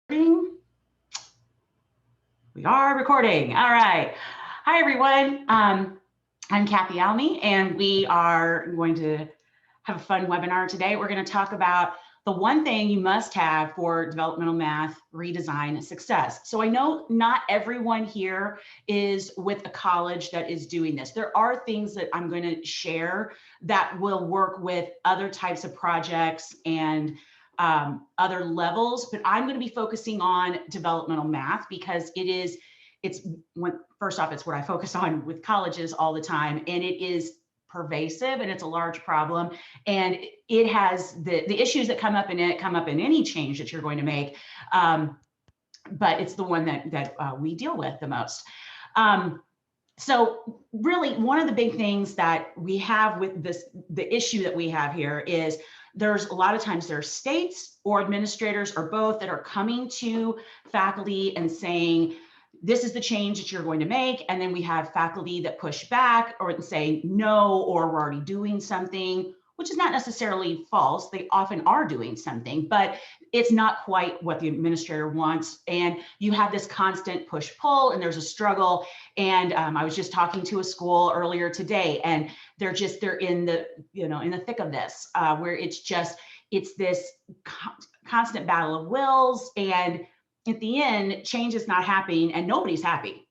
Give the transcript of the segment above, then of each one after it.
We are recording. All right. Hi, everyone. I'm Kathy Almy, and we are going to have a fun webinar today. We're going to talk about the one thing you must have for developmental math redesign success. So I know not everyone here is with a college that is doing this. There are things that I'm going to share that will work with other types of projects and other levels, but I'm going to be focusing on developmental math because it's first off, it's what I focus on with colleges all the time, and it is pervasive and it's a large problem, and it has the issues that come up in any change that you're going to make, but it's the one that we deal with the most. So really, one of the big things that we have with the issue that we have here is there's a lot of times there are states or administrators or both that are coming to faculty and saying, this is the change that you're going to make. And then we have faculty that push back or say no, or we're already doing something, which is not necessarily false. They often are doing something, but it's not quite what the administrator wants. And you have this constant push pull, and there's a struggle. And I was just talking to a school earlier today, and they're in the in the thick of this, where it's this constant battle of wills, and at the end, change is not happening, and nobody's happy.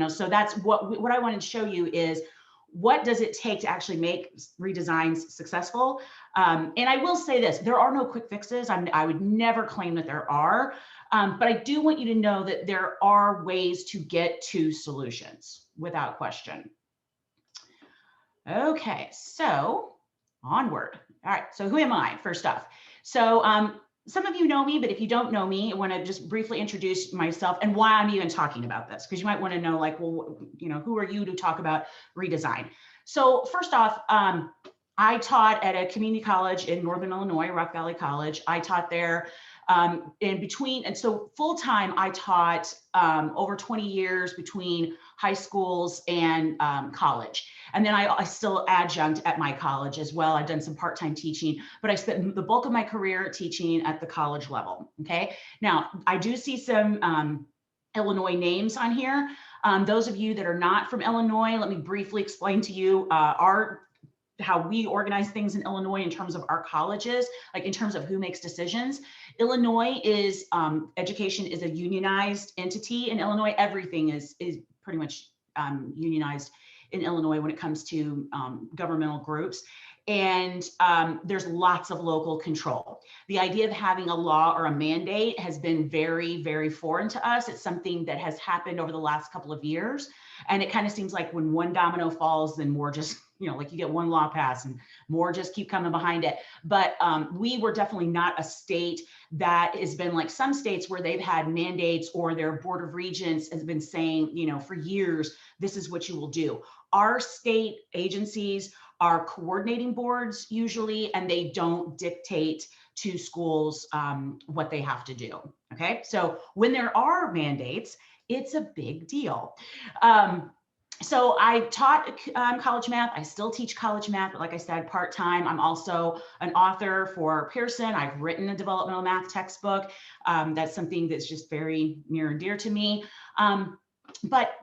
So that's what I wanted to show you is, what does it take to actually make redesigns successful? And I will say this, there are no quick fixes. I would never claim that there are, but I do want you to know that there are ways to get to solutions without question. Okay, so onward. All right, so who am I, first off? So some of you know me, but if you don't know me, I want to just briefly introduce myself and why I'm even talking about this, because you might want to know, like, well, who are you to talk about redesign? So first off, I taught at a community college in Northern Illinois, Rock Valley College. I taught there and so full-time, I taught over 20 years between high schools and college. And then I still adjunct at my college as well. I've done some part-time teaching, but I spent the bulk of my career teaching at the college level. Okay. Now, I do see some Illinois names on here. Those of you that are not from Illinois, let me briefly explain to you how we organize things in Illinois in terms of our colleges, like in terms of who makes decisions. Illinois is, education is a unionized entity in Illinois. Everything is pretty much unionized in Illinois when it comes to governmental groups. And there's lots of local control. The idea of having a law or a mandate has been very, very foreign to us. It's something that has happened over the last couple of years. And it kind of seems like when one domino falls, then more just, like you get one law passed and more just keep coming behind it. But we were definitely not a state that has been like some states where they've had mandates, or their board of regents has been saying, for years, this is what you will do. Our state agencies are coordinating boards usually, and they don't dictate to schools what they have to do. Okay, so when there are mandates, it's a big deal. So I taught college math. I still teach college math, but like I said, part-time. I'm also an author for Pearson. I've written a developmental math textbook. That's something that's just very near and dear to me. But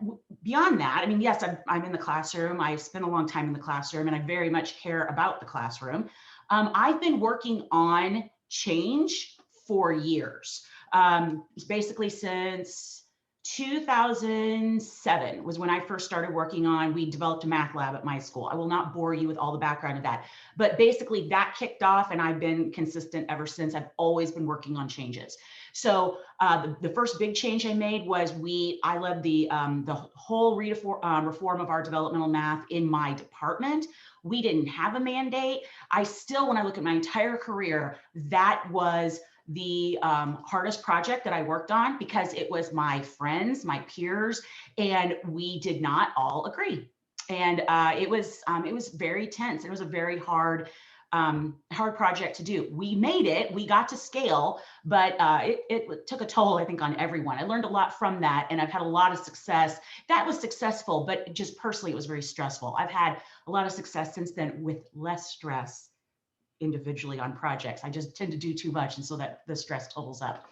beyond that, I mean, yes, I'm in the classroom. I spent a long time in the classroom, and I very much care about the classroom. I've been working on change for years. Basically since 2007 was when I first started working on, we developed a math lab at my school. I will not bore you with all the background of that, but basically that kicked off, and I've been consistent ever since. I've always been working on changes. So the first big change I made was I led the whole reform of our developmental math in my department. We didn't have a mandate. When I look at my entire career, that was the hardest project that I worked on, because it was my friends, my peers, and we did not all agree. And it was very tense. It was a very hard project to do. We made it, we got to scale, but it took a toll, I think, on everyone. I learned a lot from that, and I've had a lot of success. That was successful, but just personally, it was very stressful. I've had a lot of success since then with less stress individually on projects. I just tend to do too much, and so that the stress totals up.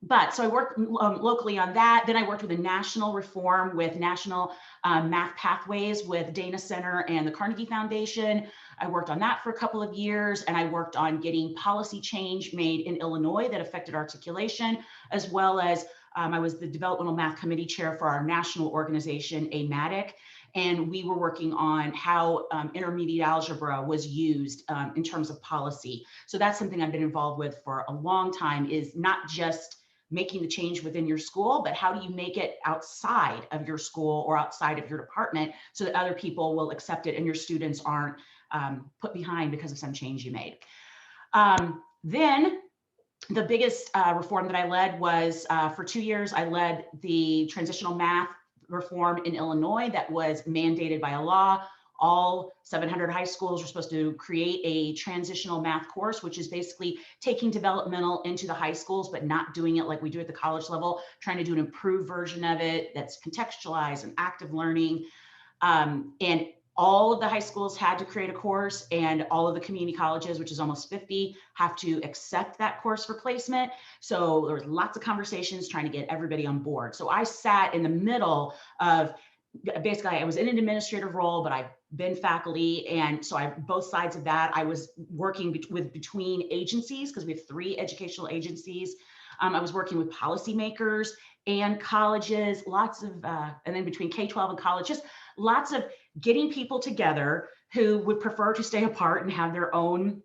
But so I worked locally on that. Then I worked with a national reform with national math pathways with Dana Center and the Carnegie Foundation. I worked on that for a couple of years, and I worked on getting policy change made in Illinois that affected articulation, as well as I was the developmental math committee chair for our national organization, AMATIC. And we were working on how intermediate algebra was used in terms of policy. So that's something I've been involved with for a long time, is not just making the change within your school, but how do you make it outside of your school or outside of your department so that other people will accept it and your students aren't put behind because of some change you made. Then the biggest reform that I led was for 2 years, I led the transitional math reform in Illinois that was mandated by a law. All 700 high schools were supposed to create a transitional math course, which is basically taking developmental into the high schools, but not doing it like we do at the college level, trying to do an improved version of it that's contextualized and active learning. And all of the high schools had to create a course, and all of the community colleges, which is almost 50, have to accept that course for placement. So there was lots of conversations trying to get everybody on board. So I sat in the middle of, basically I was in an administrative role, but I've been faculty. And so both sides of that, I was working between agencies, because we have 3 educational agencies. I was working with policymakers and colleges, lots of, and then between K-12 and college, just lots of getting people together who would prefer to stay apart and have their own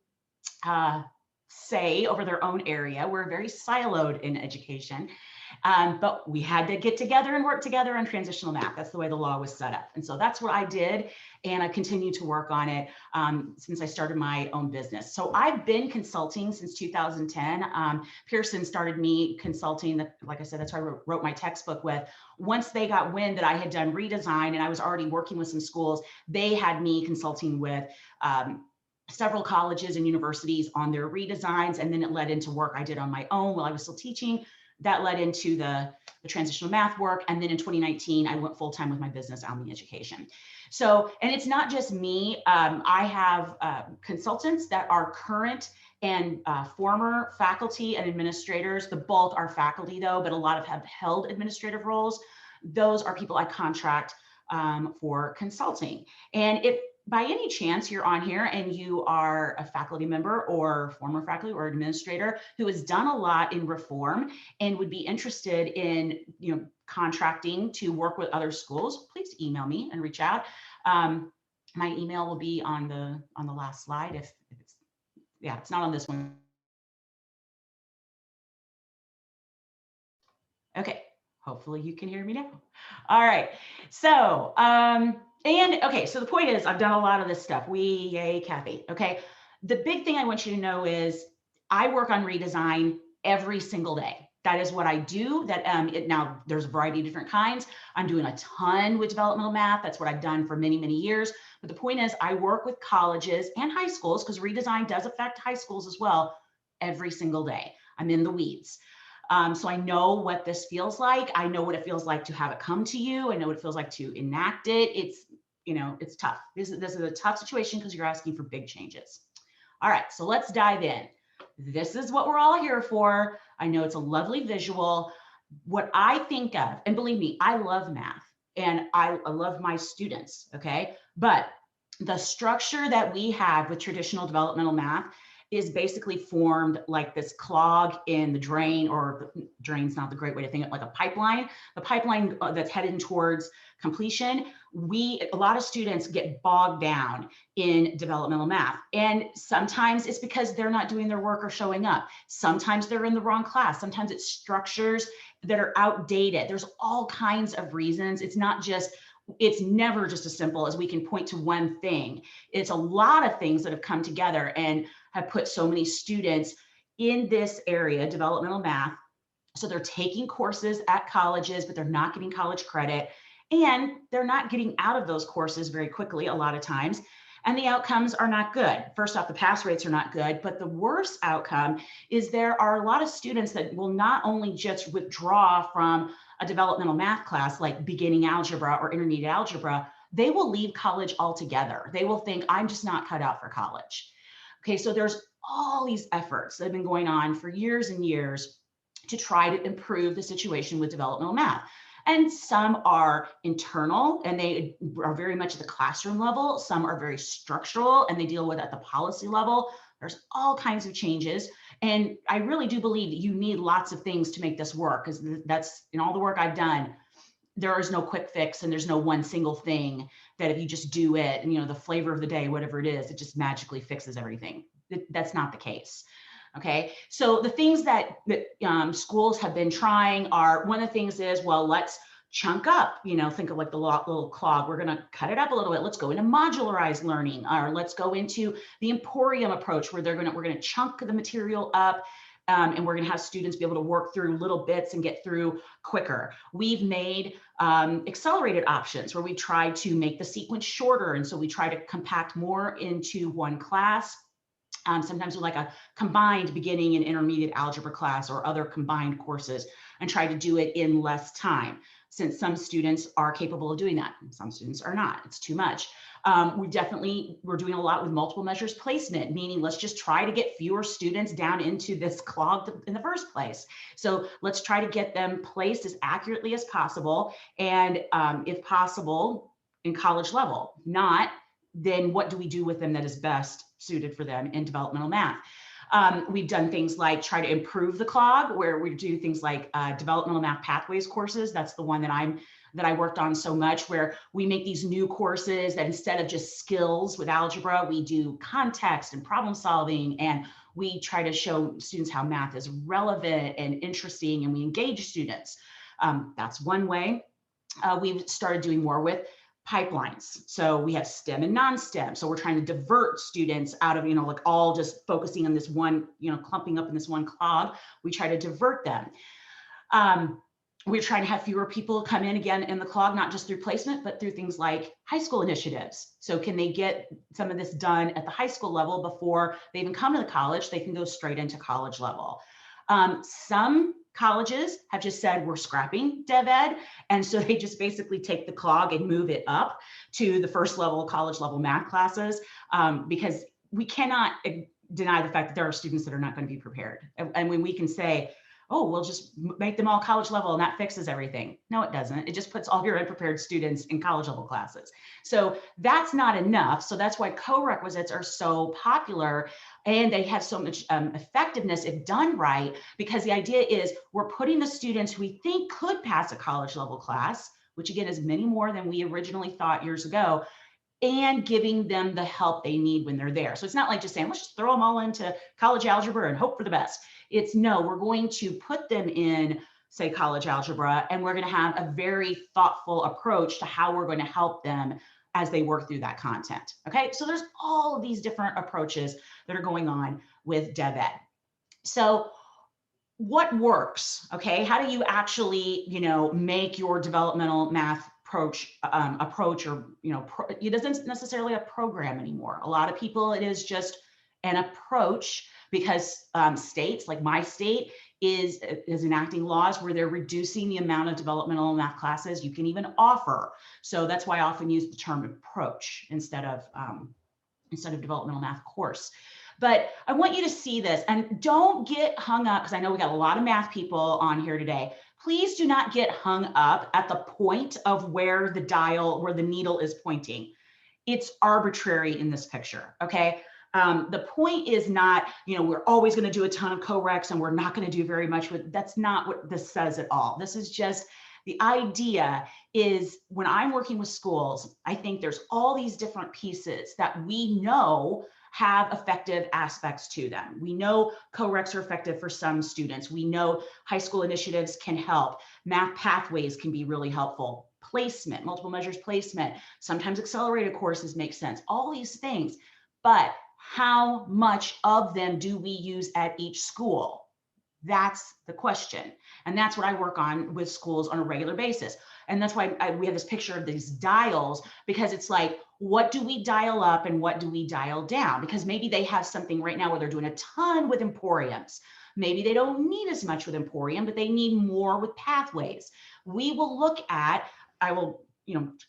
say over their own area. We're very siloed in education, but we had to get together and work together on transitional math. That's the way the law was set up. And so that's what I did. And I continue to work on it since I started my own business. So I've been consulting since 2010. Pearson started me consulting. Like I said, that's who I wrote my textbook with. Once they got wind that I had done Redesign and I was already working with some schools, they had me consulting with several colleges and universities on their redesigns. And then it led into work I did on my own while I was still teaching. That led into the transitional math work. And then in 2019, I went full-time with my business, Almy Education. So, and it's not just me. I have consultants that are current and former faculty and administrators. The bulk are faculty though, but a lot of have held administrative roles. Those are people I contract for consulting. And if by any chance you're on here and you are a faculty member or former faculty or administrator who has done a lot in reform and would be interested in, contracting to work with other schools, please email me and reach out. My email will be on the last slide. If it's, yeah, it's not on this one. Okay, hopefully you can hear me now. All right, so and okay, so the point is I've done a lot of this stuff. Yay, Kathy. Okay, the big thing I want you to know is I work on redesign every single day. That is what I do. Now there's a variety of different kinds. I'm doing a ton with developmental math. That's what I've done for many, many years. But the point is I work with colleges and high schools, because redesign does affect high schools as well, every single day. I'm in the weeds. So I know what this feels like. I know what it feels like to have it come to you. I know what it feels like to enact it. It's tough. This is a tough situation because you're asking for big changes. All right, so let's dive in. This is what we're all here for. I know it's a lovely visual. What I think of, and believe me, I love math and I love my students, okay? But the structure that we have with traditional developmental math is basically formed like this clog in the drain, or the drain's not the great way to think of it, like a pipeline. The pipeline that's headed towards completion, a lot of students get bogged down in developmental math. And sometimes it's because they're not doing their work or showing up. Sometimes they're in the wrong class. Sometimes it's structures that are outdated. There's all kinds of reasons. It's never just as simple as we can point to one thing. It's a lot of things that have come together and have put so many students in this area, developmental math. So they're taking courses at colleges, but they're not getting college credit. And they're not getting out of those courses very quickly a lot of times. And the outcomes are not good. First off, the pass rates are not good, but the worst outcome is there are a lot of students that will not only just withdraw from a developmental math class like beginning algebra or intermediate algebra, they will leave college altogether. They will think, I'm just not cut out for college. Okay, so there's all these efforts that have been going on for years and years to try to improve the situation with developmental math. And some are internal and they are very much at the classroom level. Some are very structural and they deal with at the policy level. There's all kinds of changes. And I really do believe that you need lots of things to make this work, because that's in all the work I've done. There is no quick fix and there's no one single thing that if you just do it and, you know, the flavor of the day, whatever it is, it just magically fixes everything. That's not the case. Okay, so the things that schools have been trying are, one of the things is, well, let's chunk up, you know, think of like the little clog. We're going to cut it up a little bit. Let's go into modularized learning, or let's go into the Emporium approach where we're going to chunk the material up. And we're going to have students be able to work through little bits and get through quicker. We've made accelerated options where we try to make the sequence shorter. And so we try to compact more into one class. Sometimes with like a combined beginning and intermediate algebra class or other combined courses, and try to do it in less time, since some students are capable of doing that and some students are not. It's too much. We're doing a lot with multiple measures placement, meaning let's just try to get fewer students down into this clog in the first place. So let's try to get them placed as accurately as possible. And if possible, in college level. Not, then what do we do with them that is best suited for them in developmental math? We've done things like try to improve the clog, where we do things like developmental math pathways courses. That's the one that I worked on so much, where we make these new courses that instead of just skills with algebra, we do context and problem solving, and we try to show students how math is relevant and interesting, and we engage students. That's one way. We've started doing more with pipelines. So we have STEM and non-STEM. So we're trying to divert students out of, like all just focusing on this one, clumping up in this one clog. We try to divert them. We're trying to have fewer people come in again in the clog, not just through placement, but through things like high school initiatives. So can they get some of this done at the high school level before they even come to the college? They can go straight into college level. Some colleges have just said we're scrapping dev ed. And so they just basically take the clog and move it up to the first level, college level math classes, because we cannot deny the fact that there are students that are not going to be prepared. And when we can say, oh, we'll just make them all college level and that fixes everything. No, it doesn't. It just puts all your unprepared students in college level classes. So that's not enough. So that's why co-requisites are so popular, and they have so much effectiveness if done right, because the idea is we're putting the students who we think could pass a college level class, which again is many more than we originally thought years ago, and giving them the help they need when they're there. So it's not like just saying, let's just throw them all into college algebra and hope for the best. It's no, we're going to put them in, say, college algebra, and we're going to have a very thoughtful approach to how we're going to help them as they work through that content. Okay, so there's all of these different approaches that are going on with DevEd. So what works? Okay, how do you actually, make your developmental math approach, or, it isn't necessarily a program anymore. A lot of people, it is just an approach, because states like my state is enacting laws where they're reducing the amount of developmental math classes you can even offer. So that's why I often use the term approach instead of developmental math course. But I want you to see this, and don't get hung up, because I know we got a lot of math people on here today. Please do not get hung up at the point of where the needle is pointing. It's arbitrary in this picture, okay? The point is not, we're always going to do a ton of co-recs and we're not going to do very much with, that's not what this says at all. This is just, the idea is when I'm working with schools, I think there's all these different pieces that we know have effective aspects to them. We know co-recs are effective for some students. We know high school initiatives can help. Math pathways can be really helpful. Placement, multiple measures placement. Sometimes accelerated courses make sense. All these things. But how much of them do we use at each school? That's the question. And that's what I work on with schools on a regular basis. And that's why we have this picture of these dials, because it's like, what do we dial up and what do we dial down? Because maybe they have something right now where they're doing a ton with Emporiums. Maybe they don't need as much with Emporium, but they need more with pathways. We will look at, I will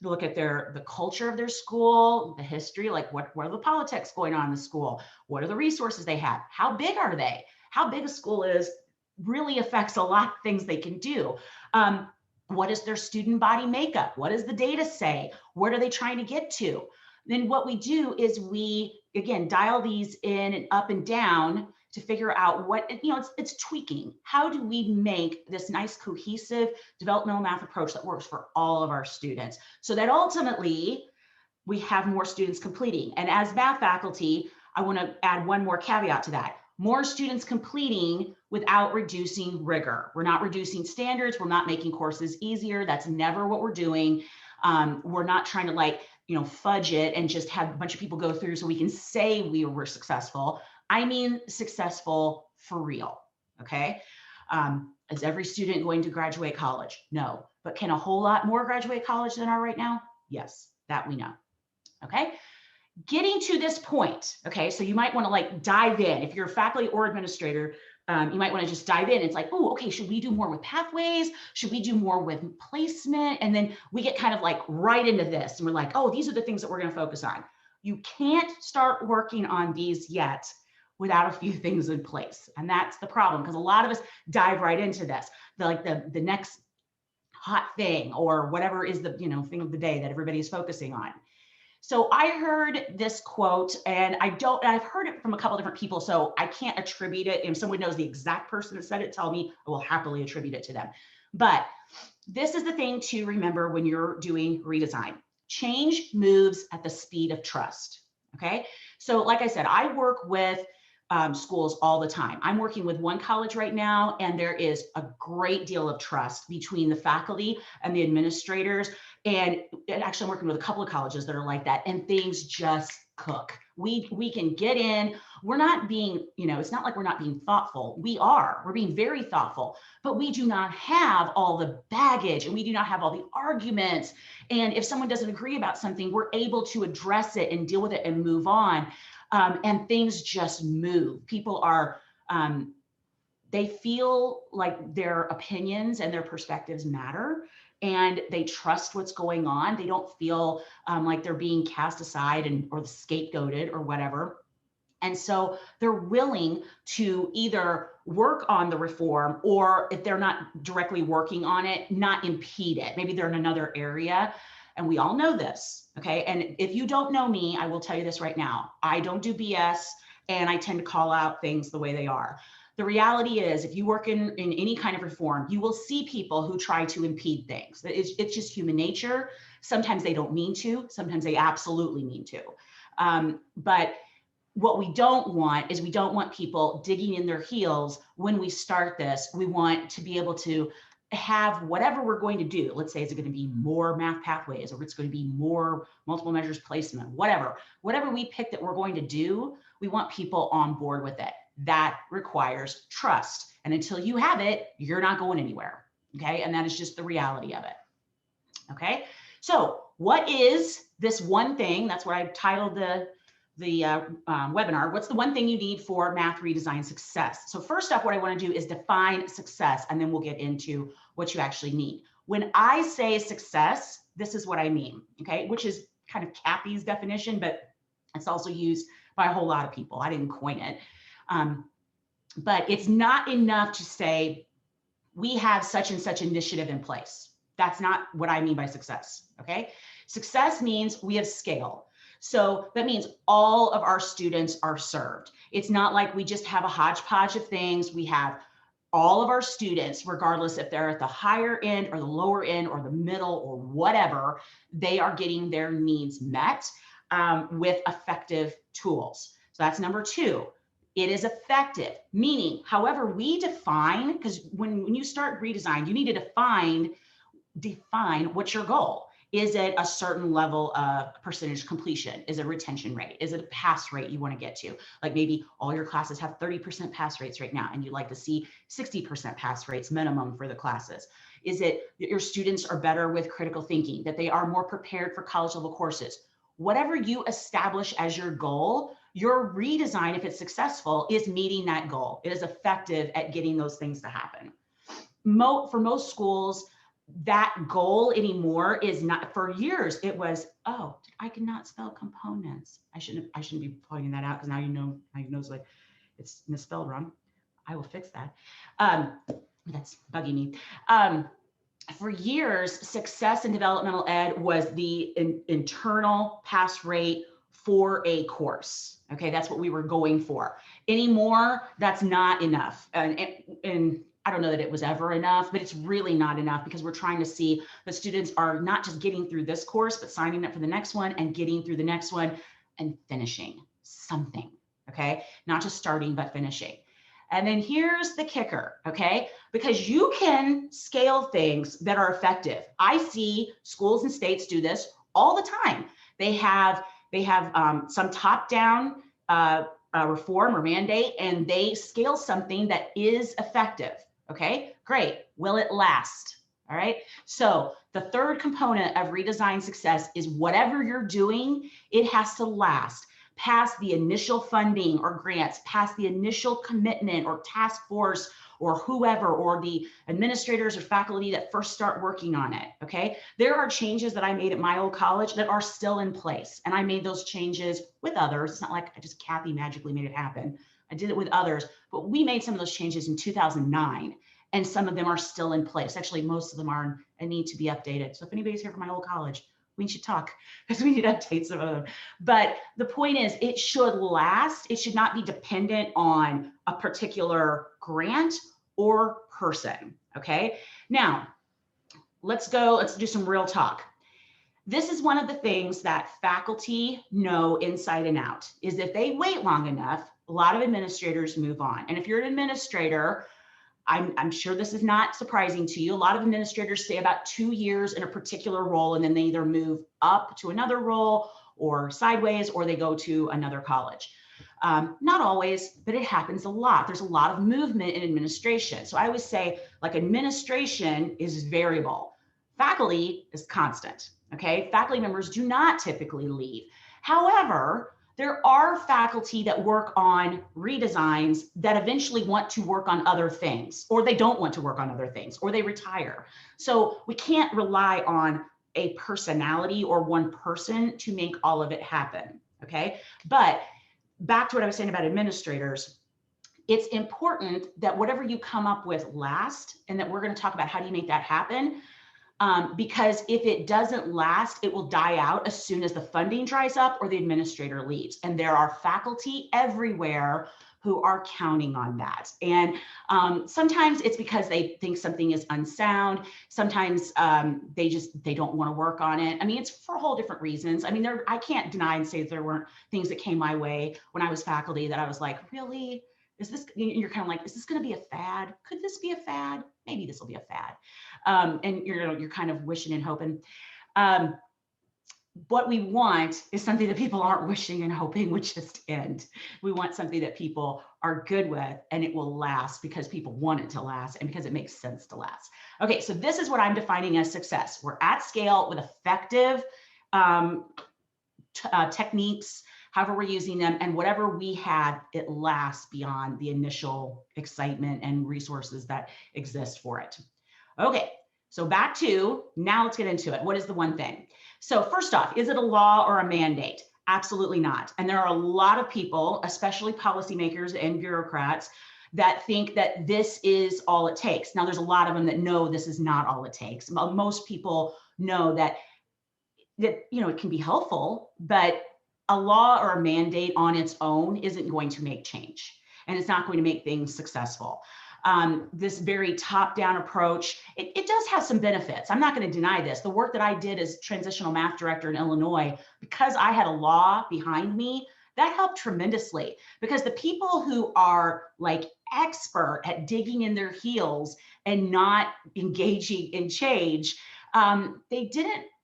look at the culture of their school, the history, like what are the politics going on in the school? What are the resources they have? How big are they? How big a school is, really affects a lot of things they can do. What is their student body makeup? What does the data say? What are they trying to get to? Then what we do is we, again, dial these in and up and down to figure out what, it's tweaking. How do we make this nice cohesive developmental math approach that works for all of our students so that ultimately we have more students completing? And as math faculty, I want to add one more caveat to that. More students completing without reducing rigor. We're not reducing standards. We're not making courses easier. That's never what we're doing. We're not trying to fudge it and just have a bunch of people go through so we can say we were successful. I mean, successful for real, okay? Is every student going to graduate college? No, but can a whole lot more graduate college than are right now? Yes, that we know, okay? Getting to this point, okay, so you might want to dive in. If you're a faculty or administrator, you might want to just dive in. It's like, oh, okay, should we do more with pathways? Should we do more with placement? And then we get kind of right into this and we're like, oh, these are the things that we're going to focus on. You can't start working on these yet without a few things in place. And that's the problem, because a lot of us dive right into this. The next hot thing or whatever is the thing of the day that everybody is focusing on. So I heard this quote, and I've heard it from a couple different people, so I can't attribute it. If someone knows the exact person that said it, tell me, I will happily attribute it to them. But this is the thing to remember when you're doing redesign. Change moves at the speed of trust, okay? So like I said, I work with schools all the time. I'm working with one college right now, and there is a great deal of trust between the faculty and the administrators. And actually, I'm working with a couple of colleges that are like that, and things just cook. We can get in. We're not being, it's not like we're not being thoughtful. We're being very thoughtful, but we do not have all the baggage and we do not have all the arguments. And if someone doesn't agree about something, we're able to address it and deal with it and move on. And things just move. People are, they feel like their opinions and their perspectives matter, and they trust what's going on. They don't feel like they're being cast aside or scapegoated or whatever. And so they're willing to either work on the reform, or if they're not directly working on it, not impede it. Maybe they're in another area. And we all know this, okay? And if you don't know me, I will tell you this right now. I don't do BS, and I tend to call out things the way they are. The reality is, if you work in any kind of reform, you will see people who try to impede things. It's just human nature. Sometimes they don't mean to. Sometimes they absolutely mean to. But what we don't want is, we don't want people digging in their heels when we start this. We want to be able to have whatever we're going to do. Let's say it's going to be more math pathways, or it's going to be more multiple measures placement, whatever we pick that we're going to do, we want people on board with it. That requires trust. And until you have it, you're not going anywhere. Okay. And that is just the reality of it. Okay. So what is this one thing? That's what I titled the webinar. What's the one thing you need for math redesign success? So first up, what I want to do is define success, and then we'll get into what you actually need. When I say success, this is what I mean, okay? Which is kind of Kathy's definition, but it's also used by a whole lot of people. I didn't coin it. But it's not enough to say, we have such and such initiative in place. That's not what I mean by success, okay? Success means we have scale. So that means all of our students are served. It's not like we just have a hodgepodge of things. We have all of our students, regardless if they're at the higher end or the lower end or the middle or whatever, they are getting their needs met with effective tools. So that's number two. It is effective, meaning however we define, because when you start redesign, you need to define what's your goal. Is it a certain level of percentage completion? Is it a retention rate? Is it a pass rate you want to get to? Like maybe all your classes have 30% pass rates right now, and you'd like to see 60% pass rates minimum for the classes. Is it that your students are better with critical thinking, that they are more prepared for college level courses? Whatever you establish as your goal, your redesign, if it's successful, is meeting that goal. It is effective at getting those things to happen. For most schools, that goal anymore is not. For years it was, oh, I cannot spell components. I shouldn't be pointing that out, because now you know it's misspelled wrong. I will fix that. Um, that's bugging me. Um, for years, success in developmental ed was the internal pass rate for a course. Okay, that's what we were going for. Anymore, that's not enough. And I don't know that it was ever enough, but it's really not enough because we're trying to see that students are not just getting through this course, but signing up for the next one and getting through the next one and finishing something. Okay, not just starting, but finishing. And then here's the kicker, okay? Because you can scale things that are effective. I see schools and states do this all the time. They have some top-down reform or mandate, and they scale something that is effective. Okay, great. Will it last? All right. So the third component of redesign success is whatever you're doing, it has to last past the initial funding or grants, past the initial commitment or task force or whoever, or the administrators or faculty that first start working on it, okay? There are changes that I made at my old college that are still in place. And I made those changes with others. It's not like I just Kathy magically made it happen. I did it with others, but we made some of those changes in 2009. And some of them are still in place. Actually, most of them are and need to be updated. So if anybody's here from my old college, we should talk because we need to update some of them. But the point is, it should last. It should not be dependent on a particular grant or person. Okay. Now, let's do some real talk. This is one of the things that faculty know inside and out, is if they wait long enough, a lot of administrators move on. And if you're an administrator, I'm sure this is not surprising to you. A lot of administrators stay about 2 years in a particular role, and then they either move up to another role or sideways, or they go to another college. Not always, but it happens a lot. There's a lot of movement in administration. So I always say, like, administration is variable. Faculty is constant, okay? Faculty members do not typically leave. However, there are faculty that work on redesigns that eventually want to work on other things, or they don't want to work on other things, or they retire. So we can't rely on a personality or one person to make all of it happen, okay? But back to what I was saying about administrators, it's important that whatever you come up with last, and that we're going to talk about how do you make that happen. Because if it doesn't last, it will die out as soon as the funding dries up or the administrator leaves. And there are faculty everywhere who are counting on that. And sometimes it's because they think something is unsound. Sometimes they don't want to work on it. I mean, it's for whole different reasons. I mean, I can't deny and say that there weren't things that came my way when I was faculty that I was like, really? Is this, you're kind of like, is this going to be a fad? Could this be a fad? Maybe this will be a fad. And you're kind of wishing and hoping. What we want is something that people aren't wishing and hoping would just end. We want something that people are good with and it will last because people want it to last and because it makes sense to last. Okay, so this is what I'm defining as success. We're at scale with effective techniques, however we're using them, and whatever we had, it lasts beyond the initial excitement and resources that exist for it. Okay, so back to, now let's get into it. What is the one thing? So first off, is it a law or a mandate? Absolutely not. And there are a lot of people, especially policymakers and bureaucrats, that think that this is all it takes. Now, there's a lot of them that know this is not all it takes. Most people know that it can be helpful, but a law or a mandate on its own isn't going to make change, and it's not going to make things successful. This very top-down approach, it does have some benefits. I'm not going to deny this. The work that I did as transitional math director in Illinois, because I had a law behind me, that helped tremendously, because the people who are like expert at digging in their heels and not engaging in change,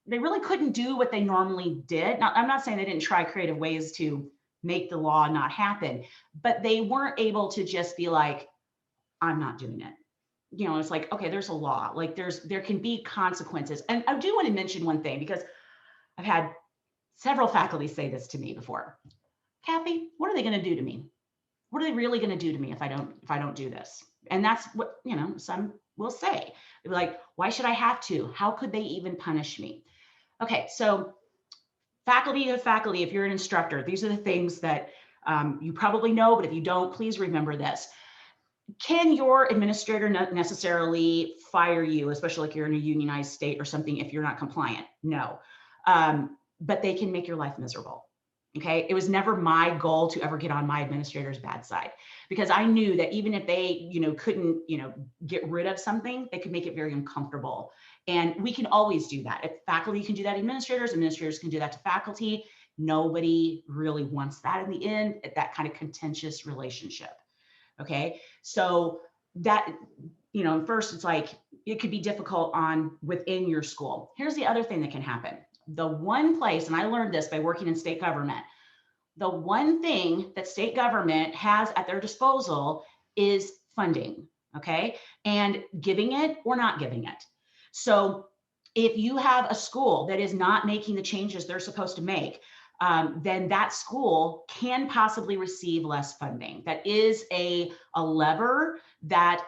they really couldn't do what they normally did. Now, I'm not saying they didn't try creative ways to make the law not happen, but they weren't able to just be like, I'm not doing it. It's like, okay, there's a law, like there can be consequences. And I do want to mention one thing, because I've had several faculty say this to me before. Kathy, what are they going to do to me? What are they really going to do to me if I don't do this? And that's what, some will say. They'll be like, why should I have to? How could they even punish me? Okay, so faculty, if you're an instructor, these are the things that you probably know, but if you don't, please remember this. Can your administrator not necessarily fire you, especially like you're in a unionized state or something, if you're not compliant? No. But they can make your life miserable. Okay. It was never my goal to ever get on my administrator's bad side, because I knew that even if they, couldn't, get rid of something, they could make it very uncomfortable. And we can always do that. If faculty can do that, administrators can do that to faculty. Nobody really wants that in the end, that kind of contentious relationship. Okay. So that, first it's like, it could be difficult within your school. Here's the other thing that can happen. The one place, and I learned this by working in state government, the one thing that state government has at their disposal is funding. Okay. And giving it or not giving it. So if you have a school that is not making the changes they're supposed to make, then that school can possibly receive less funding. That is a lever that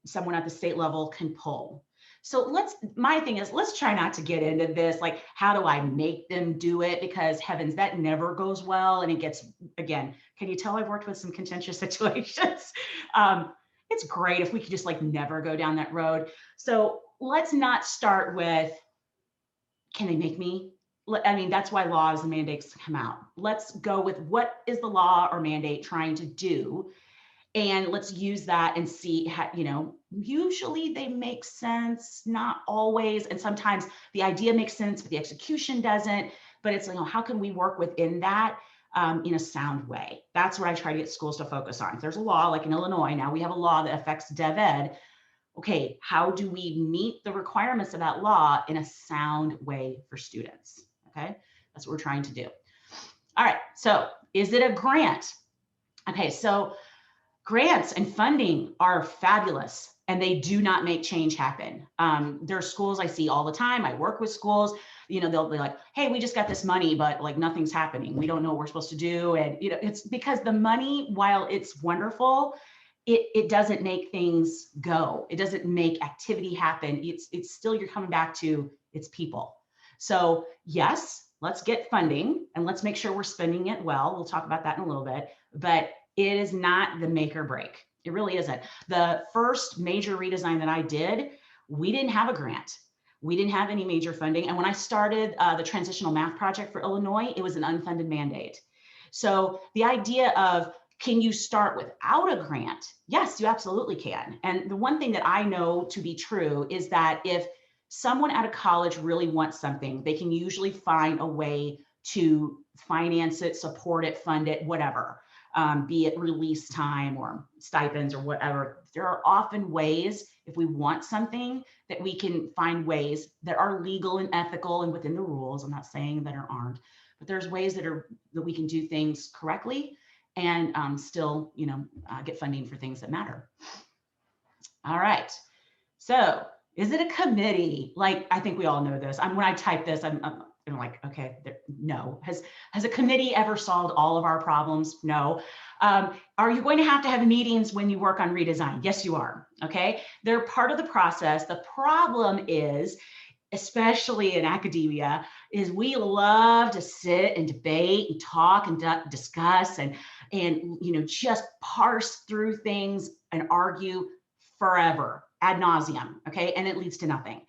someone at the state level can pull. So my thing is, let's try not to get into this, like, how do I make them do it? Because heavens, that never goes well. And it gets, again, can you tell I've worked with some contentious situations? It's great if we could just like never go down that road. So let's not start with, can they make me? I mean, that's why laws and mandates come out. Let's go with, what is the law or mandate trying to do? And let's use that and see how, usually they make sense, not always. And sometimes the idea makes sense, but the execution doesn't. But it's like, how can we work within that in a sound way? That's what I try to get schools to focus on. If there's a law, like in Illinois, now we have a law that affects Dev Ed. Okay, how do we meet the requirements of that law in a sound way for students? Okay, that's what we're trying to do. All right, so is it a grant? Okay, so grants and funding are fabulous, and they do not make change happen. There are schools I see all the time. I work with schools, they'll be like, hey, we just got this money, but like nothing's happening. We don't know what we're supposed to do. And, it's because the money, while it's wonderful, it doesn't make things go. It doesn't make activity happen. It's still, you're coming back to, it's people. So yes, let's get funding and let's make sure we're spending it well. We'll talk about that in a little bit, but it is not the make or break. It really isn't. The first major redesign that I did, we didn't have a grant. We didn't have any major funding. And when I started the transitional math project for Illinois, it was an unfunded mandate. So the idea of, can you start without a grant? Yes, you absolutely can. And the one thing that I know to be true is that if someone at a college really wants something, they can usually find a way to finance it, support it, fund it, whatever, be it release time or stipends or whatever. There are often ways, if we want something, that we can find ways that are legal and ethical and within the rules. I'm not saying that there aren't, but there's ways that we can do things correctly and still, get funding for things that matter. All right. So is it a committee? Like, I think we all know this. When I type this, I'm like, okay, no. Has a committee ever solved all of our problems? No. Are you going to have meetings when you work on redesign? Yes, you are. Okay. They're part of the process. The problem is, especially in academia, is we love to sit and debate and talk and discuss and just parse through things and argue forever, ad nauseum. Okay. And it leads to nothing.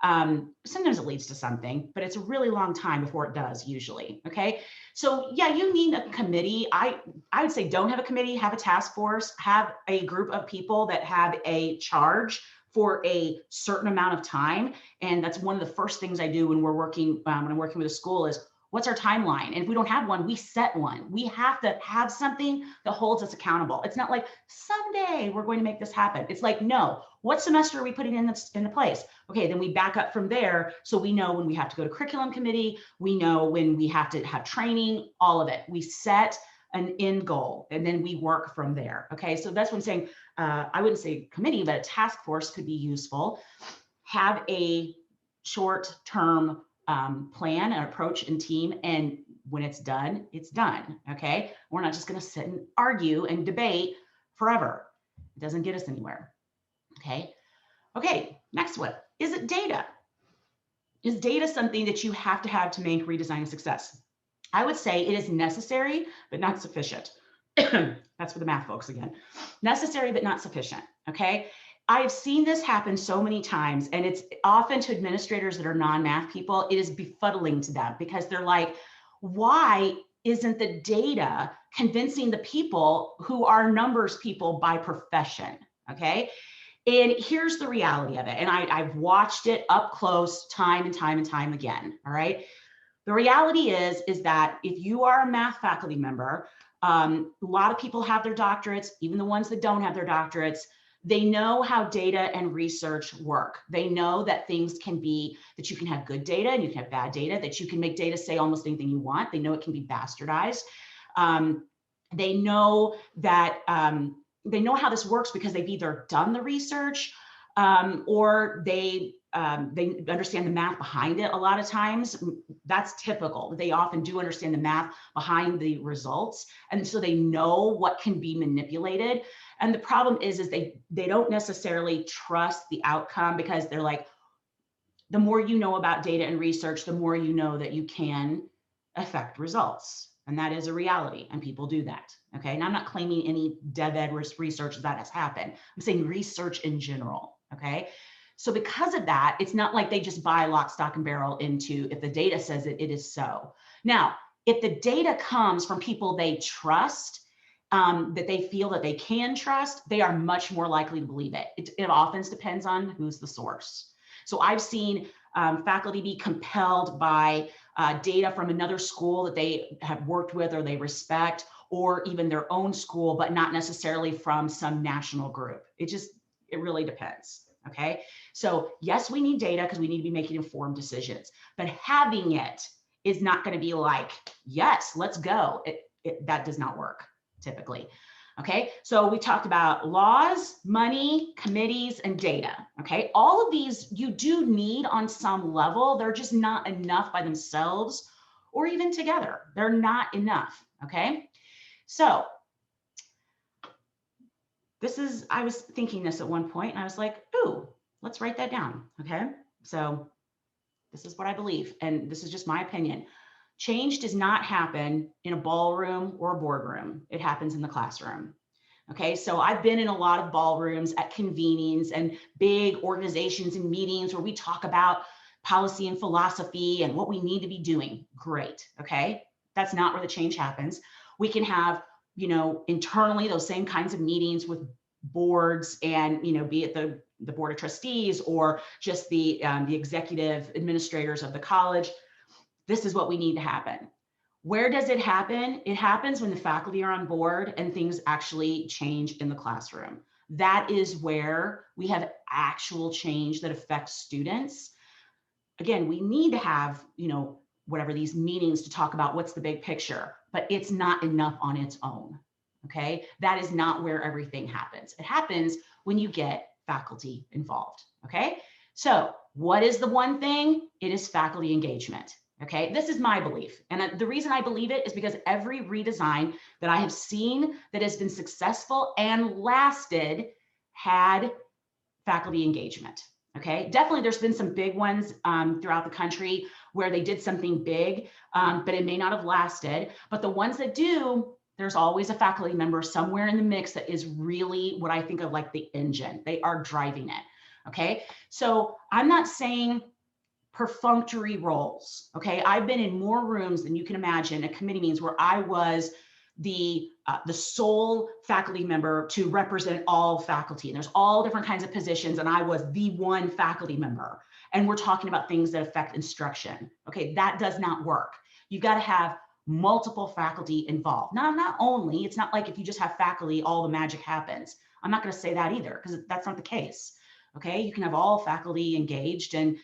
Sometimes it leads to something, but it's a really long time before it does usually. Okay. So yeah, you need a committee. I would say don't have a committee, have a task force, have a group of people that have a charge for a certain amount of time. And that's one of the first things I do when I'm working with a school is, what's our timeline? And if we don't have one, we set one. We have to have something that holds us accountable. It's not like someday we're going to make this happen. It's like, no, what semester are we putting into place? Okay, then we back up from there. So we know when we have to go to curriculum committee, we know when we have to have training, all of it. We set an end goal and then we work from there. Okay, so that's what I'm saying. I wouldn't say committee, but a task force could be useful. Have a short-term plan, an approach and team. And when it's done, it's done. Okay. We're not just going to sit and argue and debate forever. It doesn't get us anywhere. Okay. Okay. Next one. Is it data? Is data something that you have to make redesign a success? I would say it is necessary, but not sufficient. That's for the math folks again. Necessary, but not sufficient, okay? I've seen this happen so many times, and it's often to administrators that are non-math people, it is befuddling to them because they're like, why isn't the data convincing the people who are numbers people by profession, okay? And here's the reality of it, and I've watched it up close time and time and time again, all right? The reality is that if you are a math faculty member, a lot of people have their doctorates, even the ones that don't have their doctorates. They know how data and research work. They know that things can be, that you can have good data and you can have bad data, that you can make data say almost anything you want. They know it can be bastardized. They know that, they know how this works because they've either done the research or they understand the math behind it a lot of times. That's typical. They often do understand the math behind the results. And so they know what can be manipulated. And the problem is they don't necessarily trust the outcome because they're like, the more you know about data and research, the more you know that you can affect results. And that is a reality, and people do that, okay? And I'm not claiming any dev ed research that has happened. I'm saying research in general, okay? So because of that, it's not like they just buy lock, stock, and barrel into, if the data says it, it is so. Now, if the data comes from people they trust, that they feel that they can trust, they are much more likely to believe it. It often depends on who's the source. So I've seen faculty be compelled by data from another school that they have worked with or they respect, or even their own school, but not necessarily from some national group. It really depends, okay? So yes, we need data because we need to be making informed decisions, but having it is not gonna be like, yes, let's go. That does not work typically. Okay, so we talked about laws, money, committees, and data. Okay, all of these you do need on some level. They're just not enough by themselves or even together. They're not enough. Okay, so I was thinking this at one point and I was like, ooh, let's write that down. Okay, so this is what I believe, and this is just my opinion. Change does not happen in a ballroom or a boardroom. It happens in the classroom. Okay, so I've been in a lot of ballrooms at convenings and big organizations and meetings where we talk about policy and philosophy and what we need to be doing. Great, okay? That's not where the change happens. We can have, internally those same kinds of meetings with boards and, be it the board of trustees or just the executive administrators of the college. This is what we need to happen. Where does it happen? It happens when the faculty are on board and things actually change in the classroom. That is where we have actual change that affects students. Again, we need to have, whatever these meetings to talk about what's the big picture, but it's not enough on its own. Okay, that is not where everything happens. It happens when you get faculty involved. Okay, so what is the one thing? It is faculty engagement. Okay, this is my belief. And the reason I believe it is because every redesign that I have seen that has been successful and lasted had faculty engagement. Okay, definitely there's been some big ones throughout the country where they did something big, but it may not have lasted. But the ones that do, there's always a faculty member somewhere in the mix that is really what I think of like the engine. They are driving it. Okay, so I'm not saying perfunctory roles. Okay, I've been in more rooms than you can imagine at committee meetings where I was the sole faculty member to represent all faculty, and there's all different kinds of positions, and I was the one faculty member, and we're talking about things that affect instruction. Okay, that does not work. You got to have multiple faculty involved. Not only, it's not like if you just have faculty, all the magic happens. I'm not going to say that either because that's not the case. Okay, you can have all faculty engaged, and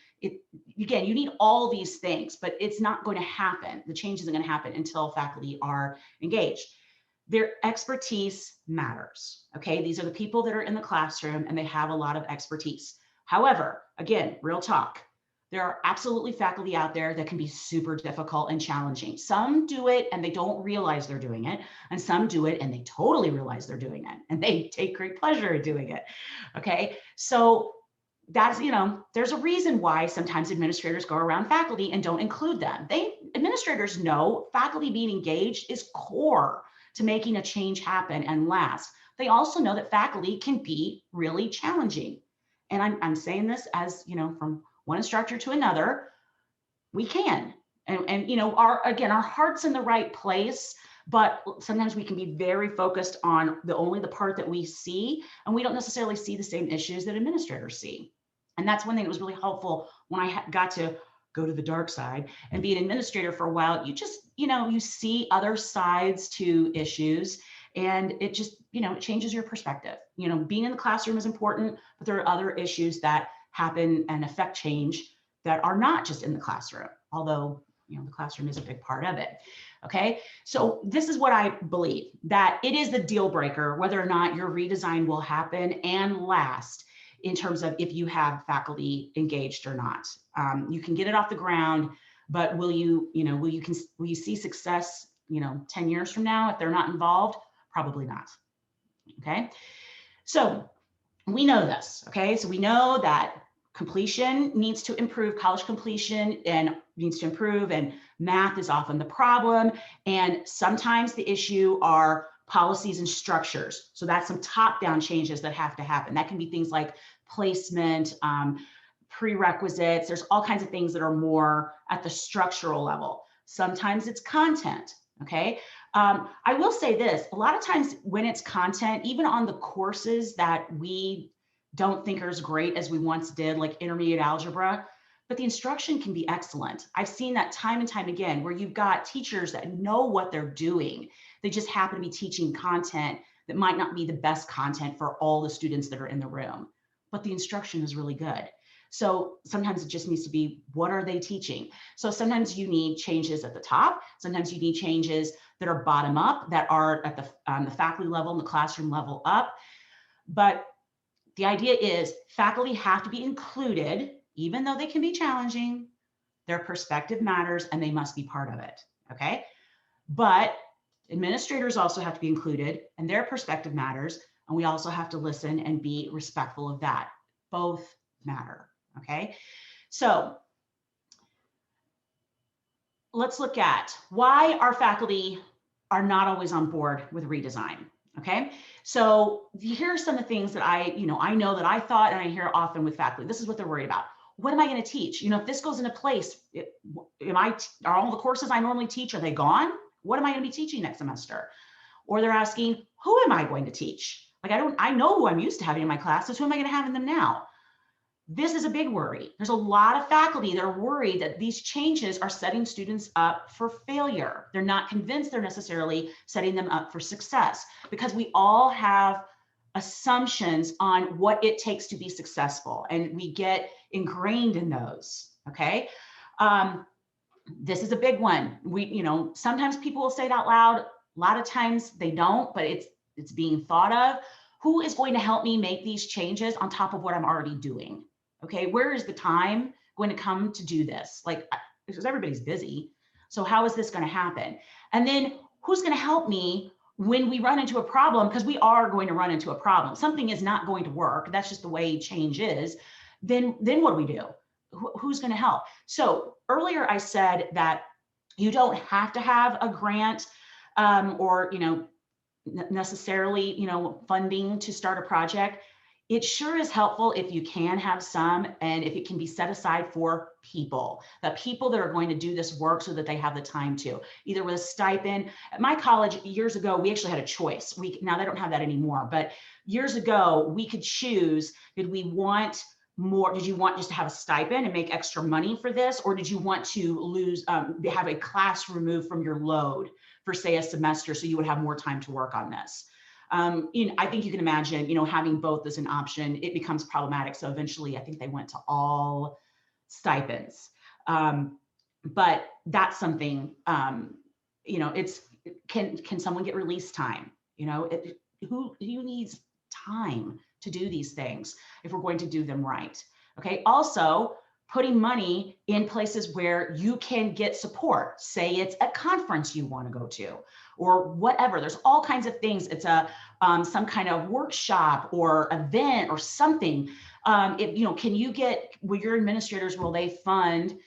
again, you need all these things, but it's not going to happen. The change isn't going to happen until faculty are engaged. Their expertise matters. Okay, these are the people that are in the classroom and they have a lot of expertise. However, again, real talk, there are absolutely faculty out there that can be super difficult and challenging. Some do it and they don't realize they're doing it, and some do it and they totally realize they're doing it and they take great pleasure in doing it. Okay, so that's, there's a reason why sometimes administrators go around faculty and don't include them. Administrators know faculty being engaged is core to making a change happen and last. They also know that faculty can be really challenging. And I'm saying this as, from one instructor to another, we can. And our heart's in the right place, but sometimes we can be very focused on only the part that we see, and we don't necessarily see the same issues that administrators see. And that's one thing that was really helpful when I got to go to the dark side and be an administrator for a while. You just, you see other sides to issues, and it just, it changes your perspective. Being in the classroom is important, but there are other issues that happen and affect change that are not just in the classroom, although, the classroom is a big part of it. Okay, so this is what I believe, that it is the deal breaker whether or not your redesign will happen and last in terms of if you have faculty engaged or not. You can get it off the ground, but will you see success, 10 years from now if they're not involved? Probably not. Okay, so we know this. Okay, so we know that completion needs to improve, college completion and needs to improve, and math is often the problem. And sometimes the issue are policies and structures. So that's some top-down changes that have to happen. That can be things like placement, prerequisites. There's all kinds of things that are more at the structural level. Sometimes it's content. Okay. I will say this, a lot of times when it's content, even on the courses that we don't think are as great as we once did, like intermediate algebra, but the instruction can be excellent. I've seen that time and time again, where you've got teachers that know what they're doing. They just happen to be teaching content that might not be the best content for all the students that are in the room, but the instruction is really good. So sometimes it just needs to be, what are they teaching? So sometimes you need changes at the top. Sometimes you need changes that are bottom up, that are at the faculty level and the classroom level up. But the idea is faculty have to be included, even though they can be challenging. Their perspective matters and they must be part of it. Okay. But administrators also have to be included and their perspective matters. And we also have to listen and be respectful of that. Both matter. Okay. So let's look at why our faculty are not always on board with redesign. Okay. So here are some of the things that I know that I thought, and I hear often with faculty. This is what they're worried about. What am I going to teach? If this goes into place, are all the courses I normally teach, are they gone? What am I going to be teaching next semester? Or they're asking, who am I going to teach? Like, I know who I'm used to having in my classes. Who am I going to have in them now? This is a big worry. There's a lot of faculty that are worried that these changes are setting students up for failure. They're not convinced they're necessarily setting them up for success, because we all have assumptions on what it takes to be successful, and we get ingrained in those. Okay. This is a big one. Sometimes people will say it out loud. A lot of times they don't, but it's being thought of. Who is going to help me make these changes on top of what I'm already doing? Okay, where is the time going to come to do this? Like, because everybody's busy. So how is this going to happen? And then who's going to help me when we run into a problem? Because we are going to run into a problem. Something is not going to work. That's just the way change is. Then what do we do? Who's going to help? So earlier I said that you don't have to have a grant or necessarily funding to start a project. It sure is helpful if you can have some, and if it can be set aside for people, the people that are going to do this work so that they have the time to, either with a stipend. At my college years ago, we actually had a choice. Now they don't have that anymore, but years ago we could choose, did we want more? Did you want just to have a stipend and make extra money for this? Or did you want to have a class removed from your load for, say, a semester, so you would have more time to work on this? I think you can imagine, having both as an option, it becomes problematic. So eventually I think they went to all stipends. But that's something, can someone get release time? Who needs time to do these things if we're going to do them right? Okay. Also, putting money in places where you can get support. Say it's a conference you want to go to, or whatever. There's all kinds of things. It's some kind of workshop or event or something. Can you will your administrators, will they fund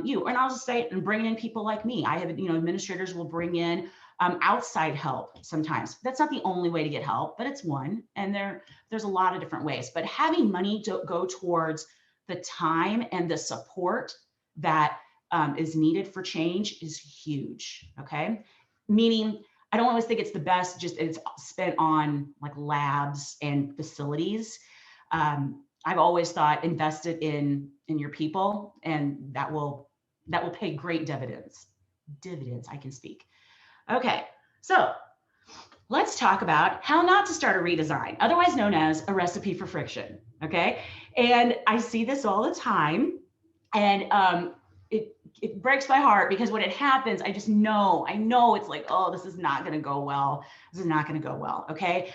you? And I'll just say, and bring in people like me. I have, administrators will bring in outside help sometimes. That's not the only way to get help, but it's one. And there's a lot of different ways. But having money to go towards the time and the support that is needed for change is huge. Okay, meaning I don't always think it's the best. Just it's spent on like labs and facilities. I've always thought invested in your people, and that will pay great dividends. Dividends, I can speak. Okay, so let's talk about how not to start a redesign, otherwise known as a recipe for friction. Okay, and I see this all the time, and it breaks my heart because when it happens, I just know, it's like, oh, this is not going to go well. This is not going to go well. Okay.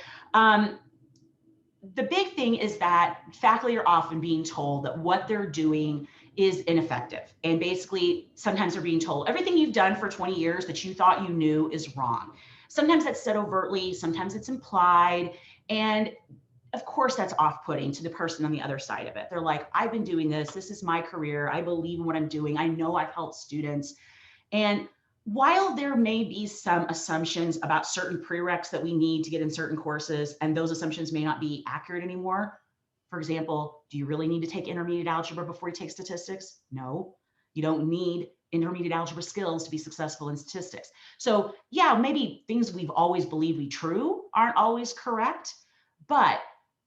The big thing is that faculty are often being told that what they're doing is ineffective. And basically, sometimes they're being told everything you've done for 20 years that you thought you knew is wrong. Sometimes that's said overtly, sometimes it's implied. And of course, that's off-putting to the person on the other side of it. They're like, I've been doing this. This is my career. I believe in what I'm doing. I know I've helped students. And while there may be some assumptions about certain prereqs that we need to get in certain courses, and those assumptions may not be accurate anymore. For example, do you really need to take intermediate algebra before you take statistics? No, you don't need intermediate algebra skills to be successful in statistics. So yeah, maybe things we've always believed be true aren't always correct, but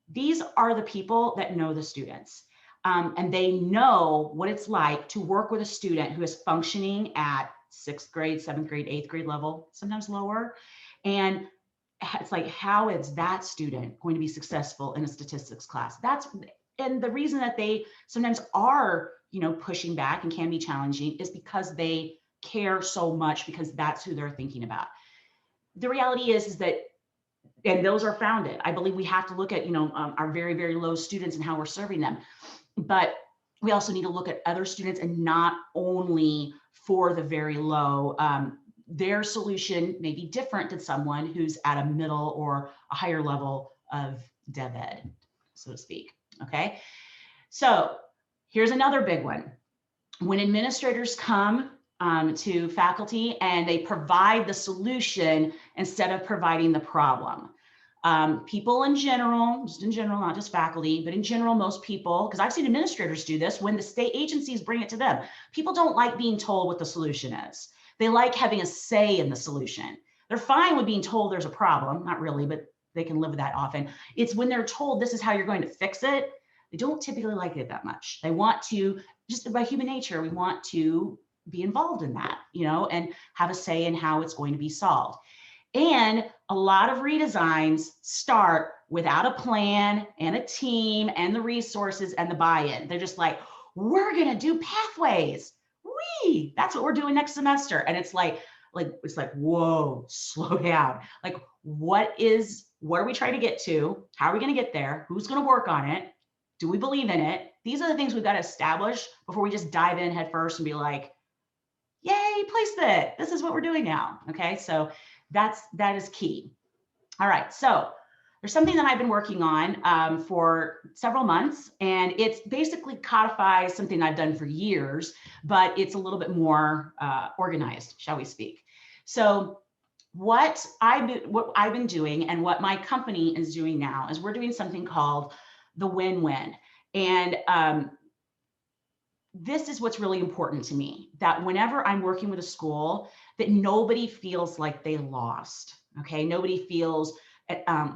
these are the people that know the students. And they know what it's like to work with a student who is functioning at 6th grade, 7th grade, 8th grade level, sometimes lower. And it's like, how is that student going to be successful in a statistics class? And the reason that they sometimes are, pushing back and can be challenging is because they care so much, because that's who they're thinking about. The reality is that, and those are founded. I believe we have to look at, our very, very low students and how we're serving them. But we also need to look at other students, and not only for the very low. Their solution may be different than someone who's at a middle or a higher level of dev ed, so to speak. Okay, so here's another big one. When administrators come to faculty and they provide the solution instead of providing the problem. People in general, not just faculty, but in general, most people, because I've seen administrators do this when the state agencies bring it to them. People don't like being told what the solution is. They like having a say in the solution. They're fine with being told there's a problem, not really, but they can live with that often. It's when they're told this is how you're going to fix it, they don't typically like it that much. They want to, just by human nature, we want to be involved in that, and have a say in how it's going to be solved. And a lot of redesigns start without a plan and a team and the resources and the buy-in. They're just like, we're going to do pathways. That's what we're doing next semester. And it's like, whoa, slow down. Like, what are we trying to get to? How are we going to get there? Who's going to work on it? Do we believe in it? These are the things we've got to establish before we just dive in head first and be like, yay, place it. This is what we're doing now. Okay. So that is key. All right, so there's something that I've been working on for several months, and it's basically codifies something I've done for years, but it's a little bit more organized, shall we speak. So what I've been doing and what my company is doing now is we're doing something called the win-win. And this is what's really important to me, that whenever I'm working with a school, that nobody feels like they lost, okay? Nobody feels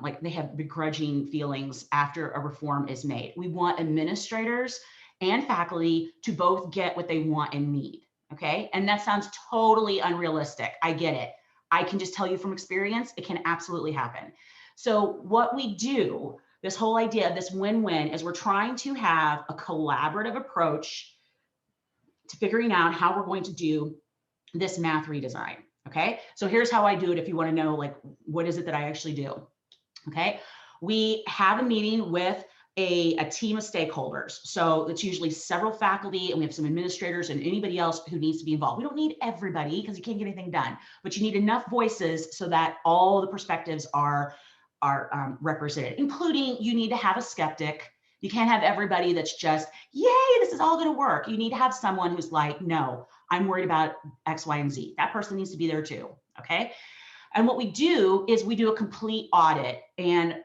like they have begrudging feelings after a reform is made. We want administrators and faculty to both get what they want and need, okay? And that sounds totally unrealistic. I get it. I can just tell you from experience, it can absolutely happen. So what we do, this whole idea of this win-win, is we're trying to have a collaborative approach to figuring out how we're going to do this math redesign. Okay, so here's how I do it if you want to know, like, what is it that I actually do. Okay, we have a meeting with a team of stakeholders. So it's usually several faculty, and we have some administrators and anybody else who needs to be involved. We don't need everybody because you can't get anything done, but you need enough voices so that all the perspectives are represented, including you need to have a skeptic. You can't have everybody that's just, yay, this is all going to work. You need to have someone who's like, no, I'm worried about X, Y, and Z. That person needs to be there too. Okay. And what we do is we do a complete audit and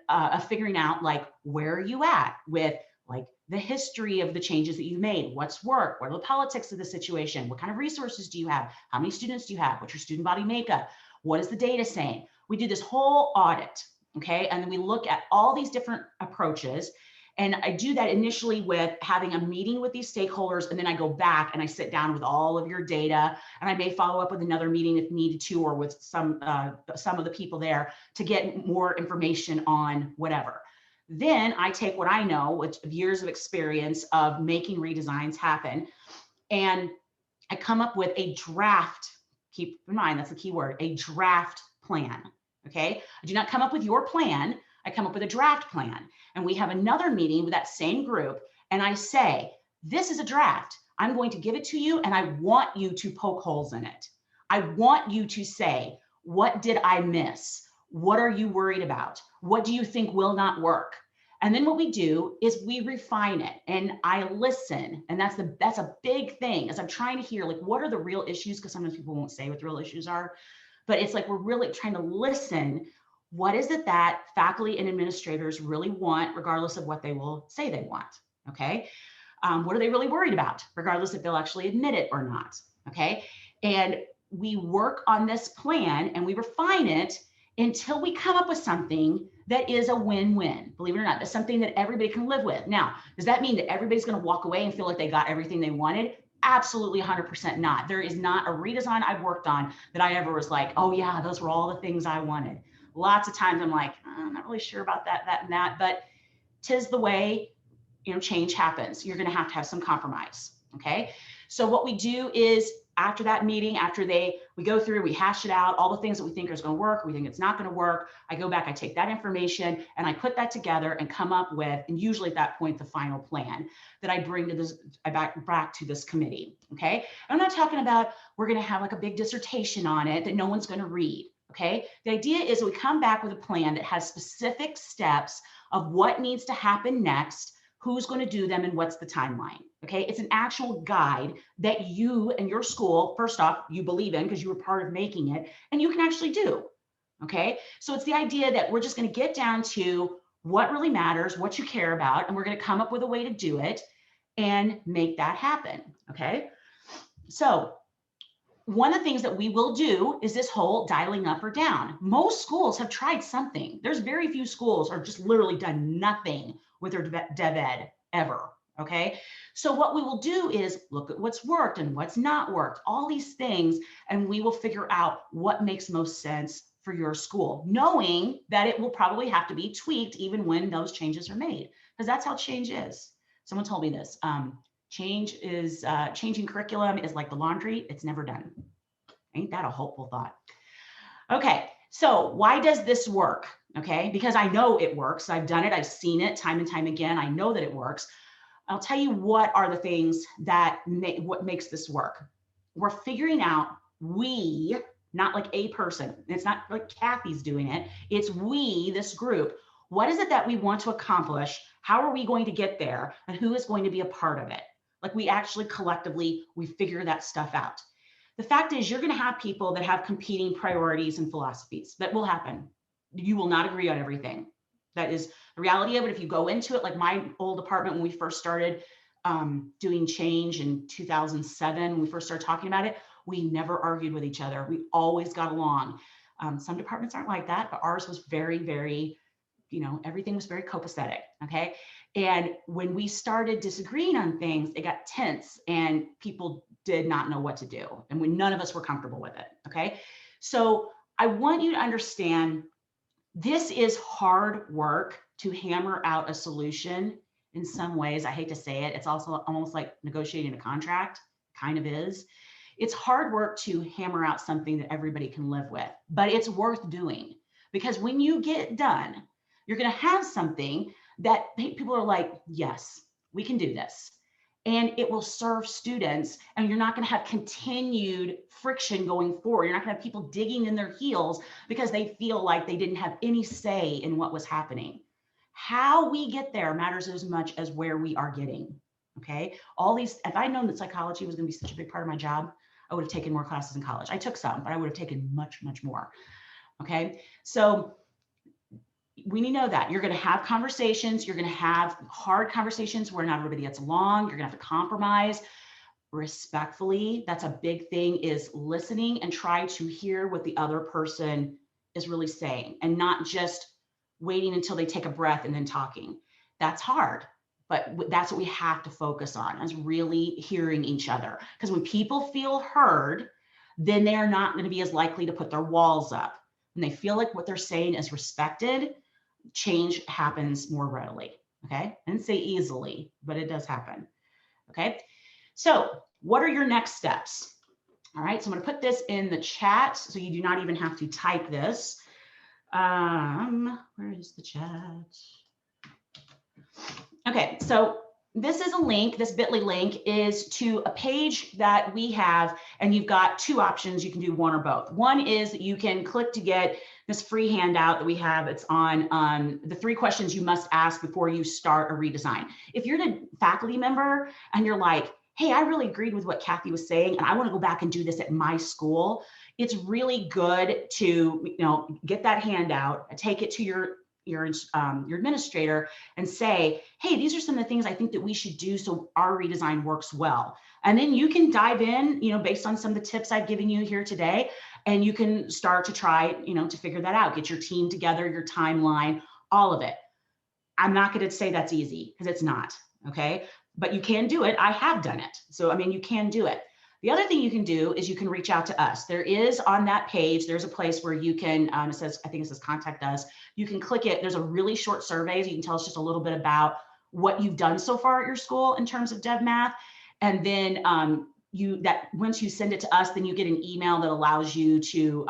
figuring out like, where are you at with like the history of the changes that you've made? What's work? What are the politics of the situation? What kind of resources do you have? How many students do you have? What's your student body makeup? What is the data saying? We do this whole audit, okay? And then we look at all these different approaches. And I do that initially with having a meeting with these stakeholders, and then I go back and I sit down with all of your data, and I may follow up with another meeting if needed to, or with some of the people there to get more information on whatever. Then I take what I know, which years of experience of making redesigns happen, and I come up with a draft. Keep in mind, that's the key word, a draft plan. Okay, I do not come up with your plan. I come up with a draft plan, and we have another meeting with that same group, and I say, this is a draft. I'm going to give it to you, and I want you to poke holes in it. I want you to say, what did I miss? What are you worried about? What do you think will not work? And then what we do is we refine it, and I listen. And that's a big thing, as I'm trying to hear, like, what are the real issues? Because sometimes people won't say what the real issues are, but it's like, we're really trying to listen. What is it that faculty and administrators really want, regardless of what they will say they want? Okay. What are they really worried about, regardless if they'll actually admit it or not? Okay. And we work on this plan and we refine it until we come up with something that is a win-win. Believe it or not, that's something that everybody can live with. Now, does that mean that everybody's going to walk away and feel like they got everything they wanted? Absolutely 100% not. There is not a redesign I've worked on that I ever was like, oh yeah, those were all the things I wanted. Lots of times I'm like, I'm not really sure about that, and that, but 'tis the way, change happens. You're going to have some compromise. Okay. So what we do is, after that meeting, after we go through, we hash it out, all the things that we think is going to work, we think it's not going to work. I go back, I take that information and I put that together and come up with, and usually at that point, the final plan that I bring to this, back to this committee. Okay. I'm not talking about, we're going to have like a big dissertation on it that no one's going to read. Okay. The idea is we come back with a plan that has specific steps of what needs to happen next, who's going to do them, and what's the timeline. Okay. It's an actual guide that you and your school, first off, you believe in because you were part of making it, and you can actually do. Okay. So it's the idea that we're just going to get down to what really matters, what you care about, and we're going to come up with a way to do it and make that happen. Okay. So one of the things that we will do is this whole dialing up or down. Most schools have tried something. There's very few schools are just literally done nothing with their dev ed ever. Okay. So what we will do is look at what's worked and what's not worked, all these things, and we will figure out what makes most sense for your school, knowing that it will probably have to be tweaked even when those changes are made, because that's how change is. Someone told me this. Changing curriculum is like the laundry. It's never done. Ain't that a hopeful thought? Okay, so why does this work? Okay, because I know it works. I've done it. I've seen it time and time again. I know that it works. I'll tell you what are the things that what makes this work. We're figuring out, we, not like a person. It's not like Kathy's doing it. It's we, this group. What is it that we want to accomplish? How are we going to get there? And who is going to be a part of it? Like, we actually collectively, we figure that stuff out. The fact is, you're going to have people that have competing priorities and philosophies. That will happen. You will not agree on everything. That is the reality of it. If you go into it, like my old department, when we first started doing change in 2007, when we first started talking about it, we never argued with each other. We always got along. Some departments aren't like that, but ours was very, very, everything was very copacetic. Okay. And when we started disagreeing on things, it got tense and people did not know what to do. And none of us were comfortable with it. Okay. So I want you to understand, this is hard work to hammer out a solution. In some ways, I hate to say it, it's also almost like negotiating a contract, kind of is. It's hard work to hammer out something that everybody can live with, but it's worth doing, because when you get done, you're going to have something that people are like, yes, we can do this. And it will serve students, and you're not going to have continued friction going forward. You're not going to have people digging in their heels because they feel like they didn't have any say in what was happening. How we get there matters as much as where we are getting. Okay. All these, if I'd known that psychology was going to be such a big part of my job, I would have taken more classes in college. I took some, but I would have taken much, much more. Okay. So we need to know that you're going to have conversations. You're going to have hard conversations where not everybody gets along. You're going to have to compromise respectfully. That's a big thing, is listening and try to hear what the other person is really saying and not just waiting until they take a breath and then talking. That's hard, but that's what we have to focus on, is really hearing each other. Because when people feel heard, then they are not going to be as likely to put their walls up. When they feel like what they're saying is respected, change happens more readily. Okay. I didn't say easily, but it does happen. Okay. So what are your next steps? All right. So I'm going to put this in the chat so you do not even have to type this. Where is the chat? Okay. So this is a link. This bit.ly link is to a page that we have, and you've got two options. You can do one or both. One is that you can click to get this free handout that we have. It's on the 3 questions you must ask before you start a redesign. If you're a faculty member and you're like, hey, I really agreed with what Kathy was saying, and I want to go back and do this at my school, it's really good to, get that handout, take it to your administrator and say, hey, these are some of the things I think that we should do so our redesign works well. And then you can dive in, based on some of the tips I've given you here today, and you can start to try, to figure that out, get your team together, your timeline, all of it. I'm not going to say that's easy, because it's not, okay? But you can do it. I have done it. So, you can do it. The other thing you can do is you can reach out to us. There is on that page, there's a place where you can, I think it says contact us. You can click it. There's a really short survey. So you can tell us just a little bit about what you've done so far at your school in terms of Dev Math. And then once you send it to us, then you get an email that allows you to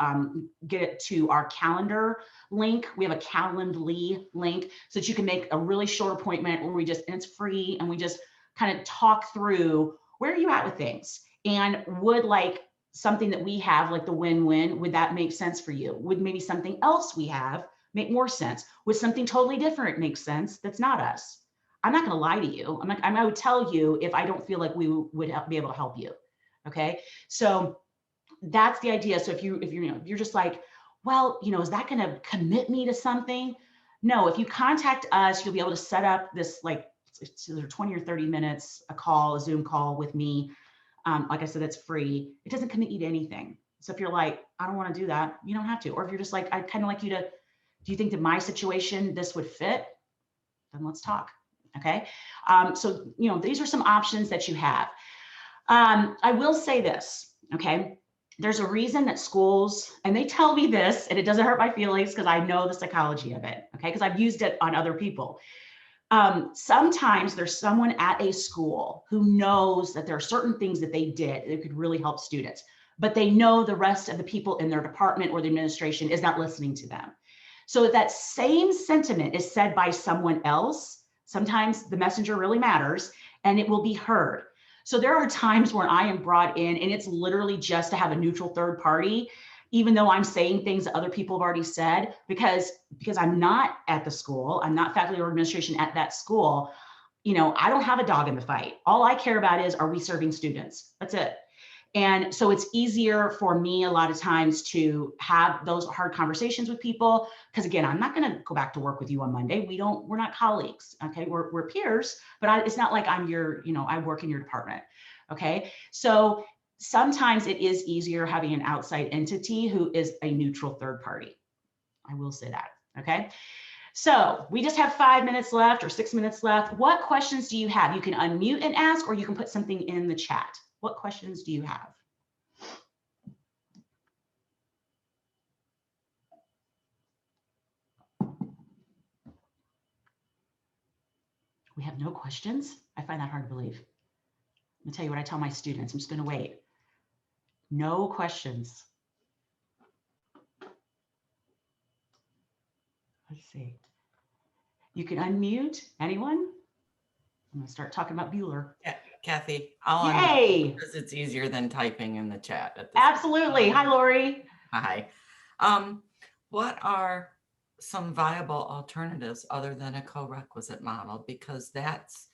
get it to our calendar link. We have a Calendly link so that you can make a really short appointment where and it's free, and we just kind of talk through where are you at with things. And would like something that we have, like the win-win, would that make sense for you? Would maybe something else we have make more sense? Would something totally different make sense that's not us? I'm not going to lie to you. I would tell you if I don't feel like we would be able to help you. Okay. So that's the idea. So if you're just like, well, is that going to commit me to something? No, if you contact us, you'll be able to set up this, like, it's either 20 or 30 minutes, a Zoom call with me. Like I said, it's free. It doesn't commit you to anything. So if you're like, I don't want to do that, you don't have to. Or if you're just like, I'd kind of like you to, do you think that my situation, this would fit? Then let's talk. Okay. So, these are some options that you have. I will say this. Okay. There's a reason that schools, and they tell me this, and it doesn't hurt my feelings because I know the psychology of it. Okay. Because I've used it on other people. Sometimes there's someone at a school who knows that there are certain things that they did that could really help students, but they know the rest of the people in their department or the administration is not listening to them. So if that same sentiment is said by someone else, sometimes the messenger really matters and it will be heard. So there are times when I am brought in and it's literally just to have a neutral third party, even though I'm saying things that other people have already said, because I'm not at the school, I'm not faculty or administration at that school, I don't have a dog in the fight. All I care about is, are we serving students? That's it. And so it's easier for me a lot of times to have those hard conversations with people, because again, I'm not going to go back to work with you on Monday. We're not colleagues. Okay. We're peers, but it's not like I'm I work in your department. Okay. So sometimes it is easier having an outside entity who is a neutral third party. I will say that. Okay. So we just have 5 minutes left or 6 minutes left. What questions do you have? You can unmute and ask, or you can put something in the chat. What questions do you have? We have no questions? I find that hard to believe. Let me tell you what I tell my students. I'm just going to wait. No questions. Let's see. You can unmute. Anyone? I'm going to start talking about Bueller. Yeah, Kathy, I'll Yay! because it's easier than typing in the chat. At this Absolutely. Hi, Lori. Hi. What are some viable alternatives other than a co-requisite model? Because that's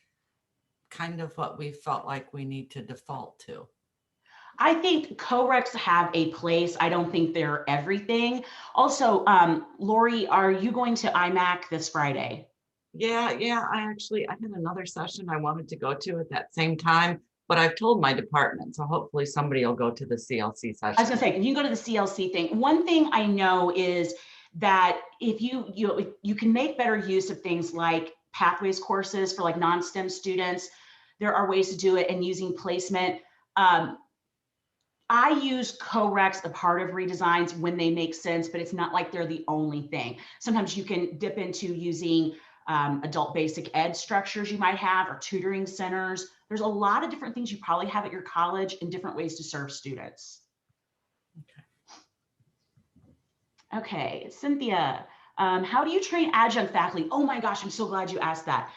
kind of what we felt like we need to default to. I think co-recs have a place. I don't think they're everything. Also, Lori, are you going to IMAC this Friday? Yeah, I had another session I wanted to go to at that same time, but I've told my department, so hopefully somebody will go to the CLC I was gonna session. say, you can go to the CLC thing. One thing I know is that if you can make better use of things like pathways courses for like non-STEM students, there are ways to do it, and using placement. Um, I use co-recs a part of redesigns when they make sense, but it's not like they're the only thing. Sometimes you can dip into using adult basic ed structures you might have, or tutoring centers. There's a lot of different things you probably have at your college and different ways to serve students. Okay, Cynthia, how do you train adjunct faculty? Oh my gosh, I'm so glad you asked that.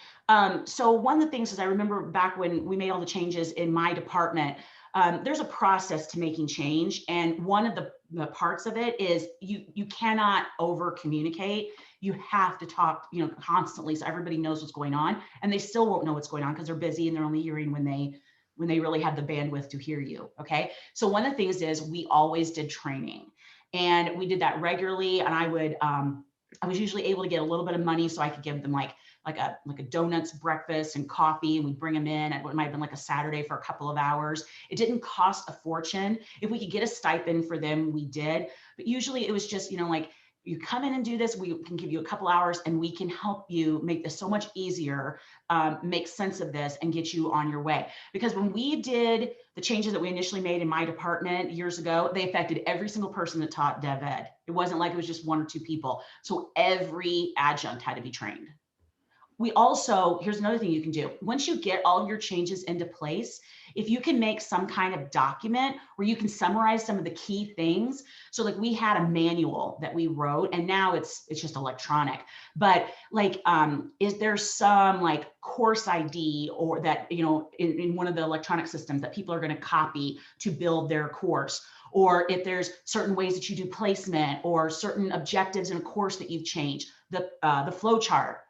So one of the things is, I remember back when we made all the changes in my department, there's a process to making change. And one of the parts of it is you cannot over communicate. You have to talk, constantly, so everybody knows what's going on, and they still won't know what's going on because they're busy and they're only hearing when they really have the bandwidth to hear you. Okay. So one of the things is, we always did training, and we did that regularly. And I was usually able to get a little bit of money so I could give them like a donuts breakfast and coffee, and we'd bring them in. It might have been like a Saturday for a couple of hours. It didn't cost a fortune. If we could get a stipend for them, we did. But usually it was just, like, you come in and do this, we can give you a couple hours and we can help you make this so much easier, make sense of this, and get you on your way. Because when we did the changes that we initially made in my department years ago, they affected every single person that taught dev ed. It wasn't like it was just one or two people. So every adjunct had to be trained. We also, here's another thing you can do. Once you get all of your changes into place, if you can make some kind of document where you can summarize some of the key things. So like, we had a manual that we wrote, and now it's just electronic, but like, is there some like course ID, or that, in one of the electronic systems that people are going to copy to build their course? Or if there's certain ways that you do placement, or certain objectives in a course that you've changed, the flow chart.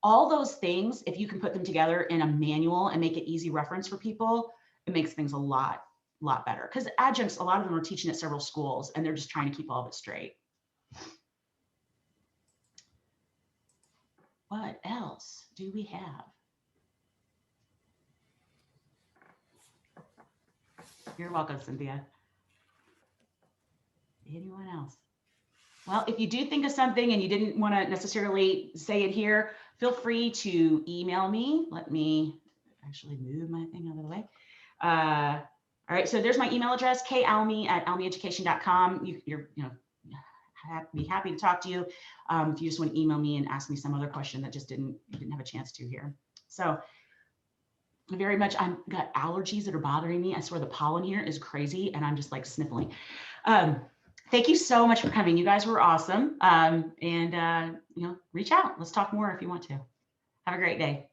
All those things, if you can put them together in a manual and make it easy reference for people, it makes things a lot better. Because adjuncts, a lot of them are teaching at several schools, and they're just trying to keep all of it straight. What else do we have? You're welcome, Cynthia. Anyone else? Well, if you do think of something and you didn't want to necessarily say it here, feel free to email me. Let me actually move my thing out of the way. All right, so there's my email address, kalmy@almyeducation.com. You're be happy to talk to you if you just want to email me and ask me some other question that just you didn't have a chance to here. So very much, I've got allergies that are bothering me. I swear the pollen here is crazy, and I'm just like sniffling. Thank you so much for coming. You guys were awesome. And reach out. Let's talk more if you want to. Have a great day.